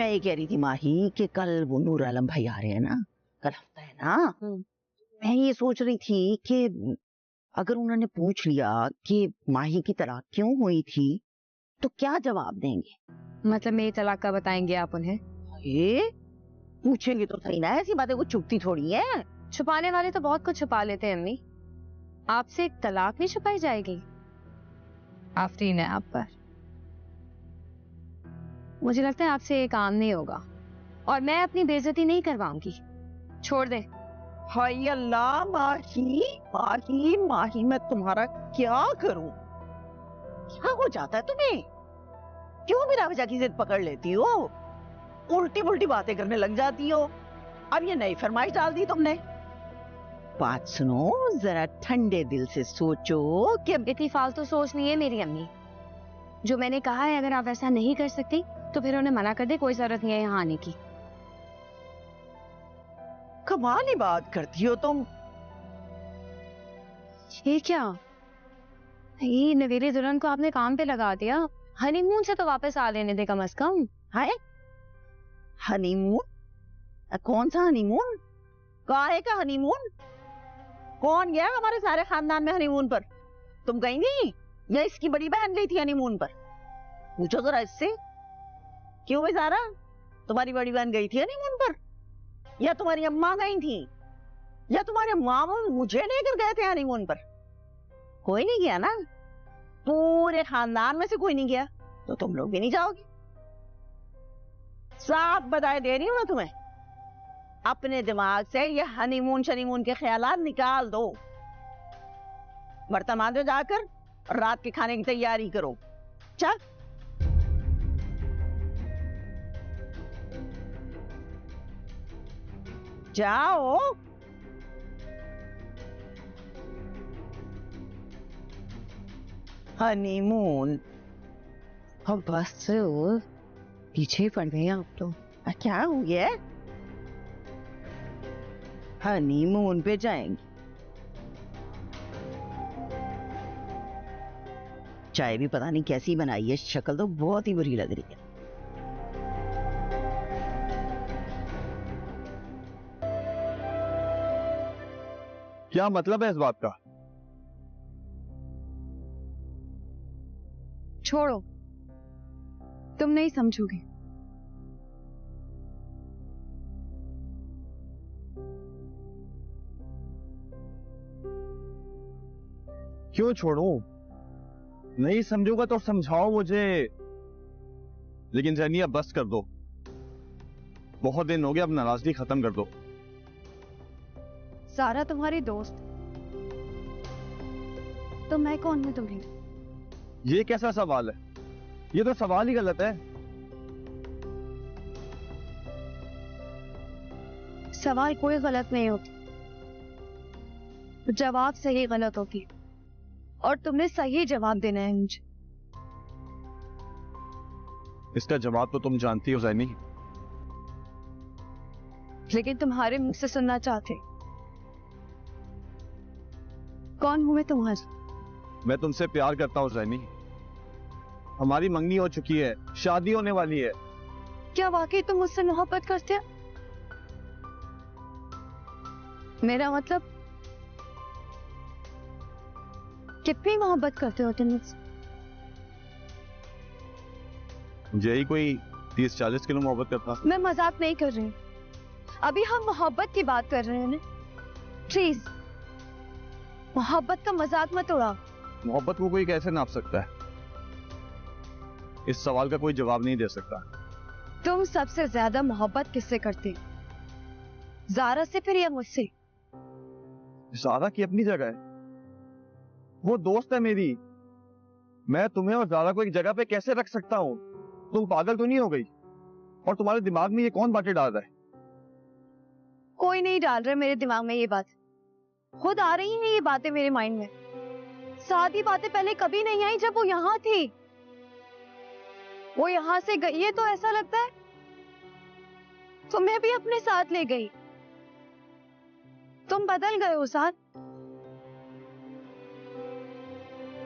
मैं ये कह रही थी माही कि कल वो नूर आलम भाई आ रहे हैं ना, कल हफ्ता है ना। मैं ये सोच रही थी कि अगर उन्होंने पूछ लिया कि माही की तलाक क्यों हुई थी तो क्या जवाब देंगे? मतलब मेरी तलाक का बताएंगे आप उन्हें? ये पूछेंगे तो सही ना, ऐसी बातें कुछ छुपती थोड़ी है। छुपाने वाले तो बहुत कुछ छुपा लेते हैं अम्मी, आपसे एक तलाक नहीं छुपाई जाएगी? आफरीन है आप पर। मुझे लगता है आपसे ये काम नहीं होगा और मैं अपनी बेइज्जती नहीं करवाऊंगी, छोड़ दे। हाय अल्लाह माही माही माही, मैं तुम्हारा क्या करूं? क्या हो जाता है तुम्हें? क्यों बिना वजह की जिद पकड़ लेती हो? उल्टी पुल्टी बातें करने लग जाती हो। अब ये नई फरमाइश डाल दी तुमने। बात सुनो, जरा ठंडे दिल से सोचो कि इतनी फालतू सोच नहीं है मेरी अम्मी। जो मैंने कहा है अगर आप ऐसा नहीं कर सकती तो फिर उन्हें मना कर दे, कोई जरूरत नहीं है यहाँ आने की। कमाल ही बात करती हो तुम। ये क्या, ये नवेली दुल्हन को आपने काम पे लगा दिया। हनीमून से तो वापस आ लेने दे कम से कम। हाय, हनीमून? कौन सा हनीमून? काहे का हनीमून? कौन गया हमारे सारे खानदान में हनीमून पर? तुम गई नहीं या इसकी बड़ी बहन गई थी हनीमून पर? पूछो जरा इससे। क्यों बेचारा, तुम्हारी बड़ी बहन गई थी हनीमून पर या तुम्हारी अम्मा गई थी या तुम्हारे मामा मुझे लेकर गए थे हनीमून पर? कोई नहीं गया ना, पूरे खानदान में से कोई नहीं गया, तो तुम लोग भी नहीं जाओगे। साफ बधाई दे रही हूं ना तुम्हें। अपने दिमाग से ये हनीमून शनीमून के ख्यालात निकाल दो। बर्तन मांजो जाकर और रात के खाने की तैयारी करो। चल। जाओ। हनीमून? अब बस पीछे पड़ गए आप तो। क्या हो गया? हनीमून पे जाएंगे? चाय भी पता नहीं कैसी बनाई है, शक्ल तो बहुत ही बुरी लग रही है। क्या मतलब है इस बात का? छोड़ो, तुम नहीं समझोगे। क्यों छोड़ूं? नहीं समझूंगा तो समझाओ मुझे। लेकिन जैनिया बस कर दो, बहुत दिन हो गया, अब नाराजगी खत्म कर दो। सारा तुम्हारी दोस्त, तो मैं कौन हूं तुम्हें? ये कैसा सवाल है? ये तो सवाल ही गलत है। सवाल कोई गलत नहीं होती, जवाब सही गलत होती और तुमने सही जवाब देना है मुझे। इसका जवाब तो तुम जानती हो जैनी। लेकिन तुम्हारे मुख से सुनना चाहते। कौन हूं मैं तुम्हारी? मैं तुमसे प्यार करता हूं जैनी। हमारी मंगनी हो चुकी है, शादी होने वाली है। क्या वाकई तुम मुझसे मोहब्बत करते हो? मेरा मतलब कितनी मोहब्बत करते हो तुम मुझसे? यही कोई 30-40 किलो मोहब्बत करता। मैं मजाक नहीं कर रही हूँ, अभी हम मोहब्बत की बात कर रहे हैं ना। प्लीज मोहब्बत का मजाक मत उड़ाओ। मोहब्बत को कोई कैसे नाप सकता है? इस सवाल का कोई जवाब नहीं दे सकता। तुम सबसे ज्यादा मोहब्बत किससे करते? ज़ारा से फिर या मुझसे? ज़ारा की अपनी जगह है, वो दोस्त है मेरी। मैं तुम्हें और ज़ारा को एक जगह पे कैसे रख सकता हूँ? तुम पागल तो नहीं हो गई? और तुम्हारे दिमाग में ये कौन बातें डाल रहा है? कोई नहीं डाल रहा मेरे दिमाग में ये बात, खुद आ रही है ये बातें मेरे माइंड में। सादी बातें पहले कभी नहीं आई जब वो यहाँ थी। वो यहाँ से गई है तो ऐसा लगता है तुम्हें भी अपने साथ ले गई। तुम बदल गए हो साथ,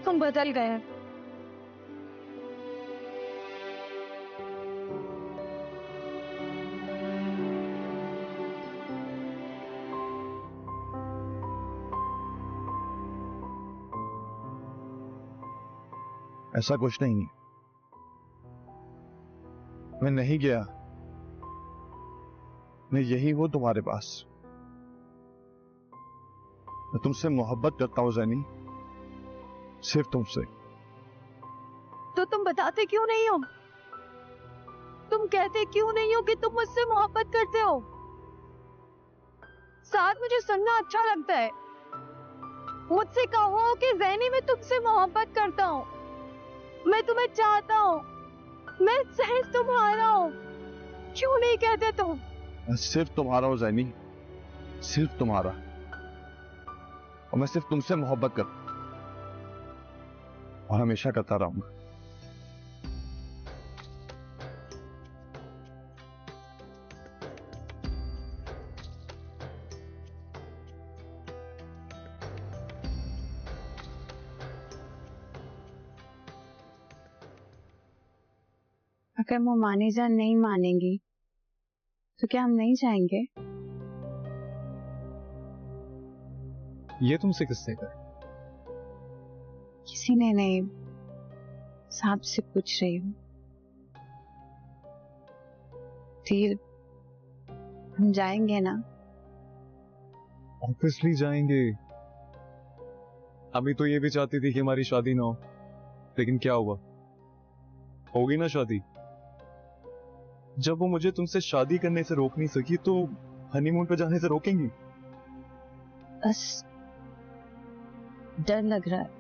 तुम बदल गए। ऐसा कुछ नहीं है, मैं नहीं गया, मैं यही हूं तुम्हारे पास। मैं तुमसे मोहब्बत करता हूं ज़ैनी, सिर्फ तुमसे। तो तुम बताते क्यों नहीं हो? तुम कहते क्यों नहीं हो कि तुम मुझसे मोहब्बत करते हो? साथ मुझे सुनना अच्छा लगता है। मुझसे कहो कि ज़ैनी मैं तुमसे मोहब्बत करता हूँ, मैं तुम्हें चाहता हूँ, मैं सिर्फ तुम्हारा हूँ। क्यों नहीं कहते तुम? मैं सिर्फ तुम्हारा हूं ज़ैनी, सिर्फ तुम्हारा, और मैं सिर्फ तुमसे मोहब्बत करता हूं और हमेशा करता रहूंगा। अगर वो मानीजा नहीं मानेंगी तो क्या हम नहीं जाएंगे? ये तुमसे किसने कहा? किसी ने नहीं, सांप से पूछ रही हूँ। ठीक, हम जाएंगे ना? ऑब्वियसली जाएंगे। अभी तो ये भी चाहती थी कि हमारी शादी ना हो, लेकिन क्या हुआ? होगी ना शादी। जब वो मुझे तुमसे शादी करने से रोक नहीं सकी तो हनीमून पे जाने से रोकेंगी? बस डर लग रहा है,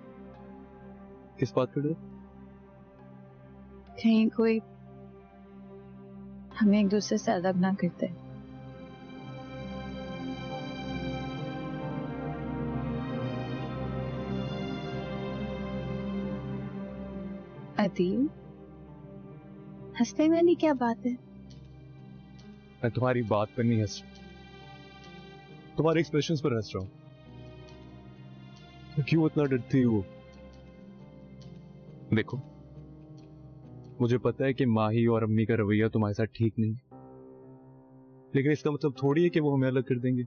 किस बात का डर? कहीं कोई हमें एक दूसरे से अलग ना करते। अदील, हंसने वाली क्या बात है? मैं तुम्हारी बात पर नहीं हंस रहा, तुम्हारे एक्सप्रेशंस पर हंस रहा हूं। तो क्यों इतना डरती हो? देखो, मुझे पता है कि माही और अम्मी का रवैया तुम्हारे साथ ठीक नहीं है, लेकिन इसका मतलब थोड़ी है कि वो हमें अलग कर देंगे।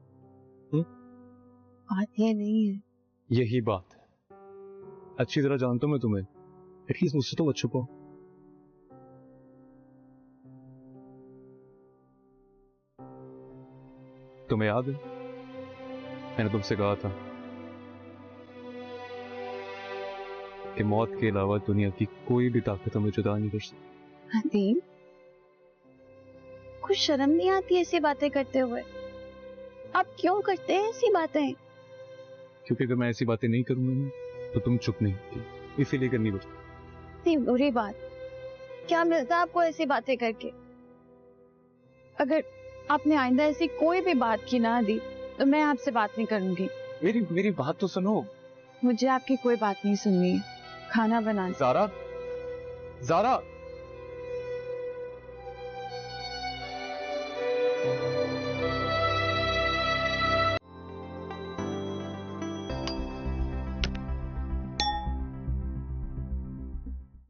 बात ये नहीं है। यही बात है। अच्छी तरह जानता हूं मैं तुम्हें, एटलीस्ट मुझसे तो मत छुपाओ। तुम्हें याद है मैंने तुमसे कहा था कि मौत के अलावा दुनिया की कोई भी ताकत हमें जुदा नहीं कर सकती। अदील, कुछ शर्म नहीं आती ऐसी बातें करते हुए? आप क्यों करते हैं ऐसी बातें? क्योंकि अगर मैं ऐसी बातें नहीं करूंगा ना तो तुम चुप नहीं होगी, इसीलिए करनी पड़ती। इतनी बुरी बात, क्या मिलता आपको ऐसी बातें करके? अगर आपने आइंदा ऐसी कोई भी बात की ना दी तो मैं आपसे बात नहीं करूंगी। मेरी बात तो सुनो। मुझे आपकी कोई बात नहीं सुननी है। खाना बना। ज़ारा, ज़ारा।